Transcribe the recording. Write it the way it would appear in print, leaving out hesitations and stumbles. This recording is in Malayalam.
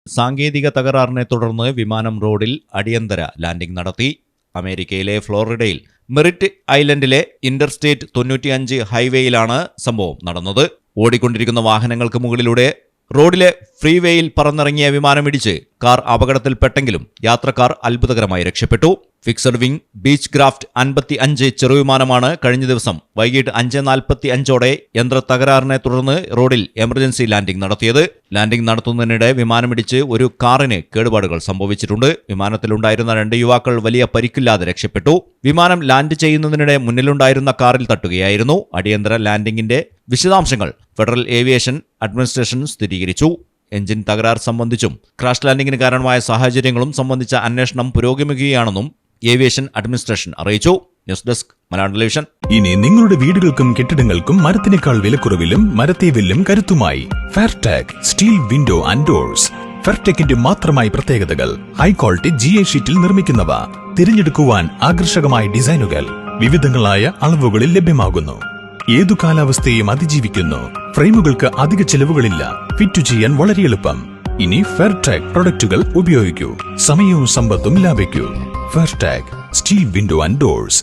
സാങ്കേതിക തകരാറിനെ തുടർന്ന് വിമാനം റോഡിൽ അടിയന്തര ലാൻഡിംഗ് നടത്തി. അമേരിക്കയിലെ ഫ്ലോറിഡയിൽ മെറിറ്റ് ഐലൻഡിലെ ഇന്റർസ്റ്റേറ്റ് 95 ഹൈവേയിലാണ് സംഭവം നടന്നത്. ഓടിക്കൊണ്ടിരിക്കുന്ന വാഹനങ്ങൾക്ക് മുകളിലൂടെ റോഡിലെ ഫ്രീവേയിൽ പറന്നിറങ്ങിയ വിമാനമിടിച്ച് കാർ അപകടത്തിൽപ്പെട്ടെങ്കിലും യാത്രക്കാർ അത്ഭുതകരമായി രക്ഷപ്പെട്ടു. ഫിക്സഡ് വിംഗ് ബീച്ച് ക്രാഫ്റ്റ് 55 ചെറുവിമാനമാണ് കഴിഞ്ഞ ദിവസം വൈകിട്ട് 5:45 യന്ത്ര തകരാറിനെ തുടർന്ന് റോഡിൽ എമർജൻസി ലാൻഡിംഗ് നടത്തിയത്. ലാൻഡിംഗ് നടത്തുന്നതിനിടെ വിമാനമിടിച്ച് ഒരു കാറിന് കേടുപാടുകൾ സംഭവിച്ചിട്ടുണ്ട്. വിമാനത്തിലുണ്ടായിരുന്ന 2 യുവാക്കൾ വലിയ പരിക്കില്ലാതെ രക്ഷപ്പെട്ടു. വിമാനം ലാൻഡ് ചെയ്യുന്നതിനിടെ മുന്നിലുണ്ടായിരുന്ന കാറിൽ തട്ടുകയായിരുന്നു. അടിയന്തര ലാൻഡിംഗിന്റെ വിശദാംശങ്ങൾ ഫെഡറൽ ഏവിയേഷൻ അഡ്മിനിസ്ട്രേഷൻ സ്ഥിരീകരിച്ചു. എഞ്ചിൻ തകരാർ സംബന്ധിച്ചും ക്രാഷ് ലാൻഡിംഗിന് കാരണമായ സാഹചര്യങ്ങളും സംബന്ധിച്ച അന്വേഷണം പുരോഗമിക്കുകയാണെന്നും ഏവിയേഷൻ അഡ്മിനിസ്ട്രേഷൻ അറിയിച്ചു. News desk Malayalam television. ഇനി നിങ്ങളുടെ വീടുകൾക്കും കെട്ടിടങ്ങൾക്കും മരത്തിനേക്കാൾ വിലക്കുറവിലും മരത്തേവില്ലും കരുത്തുമായി ഫെയർടെക് സ്റ്റീൽ വിൻഡോ ആൻഡ് ഡോർസ്. ഫെയർടെക്കിന്റെ മാത്രമായി പ്രത്യേകതകൾ: ഹൈ ക്വാളിറ്റി GA ഷീറ്റിൽ നിർമ്മിക്കുന്നവ, തിരഞ്ഞെടുക്കുവാൻ ആകർഷകമായ ഡിസൈനുകൾ, വിവിധങ്ങളായ അളവുകളിൽ ലഭ്യമാകുന്നു. ഏതു കാലാവസ്ഥയും അതിജീവിക്കുന്നു. ഫ്രെയിമുകൾക്ക് അധിക ചെലവുകളില്ല. ഫിറ്റ് ചെയ്യാൻ വളരെ എളുപ്പം. ഇനി ഫെയർടെക് പ്രൊഡക്റ്റുകൾ ഉപയോഗിക്കൂ. സമയവും സമ്പത്തും ലാഭിക്കൂ. ഫെയർടെക് സ്റ്റീൽ വിൻഡോ ആൻഡ് ഡോർസ്.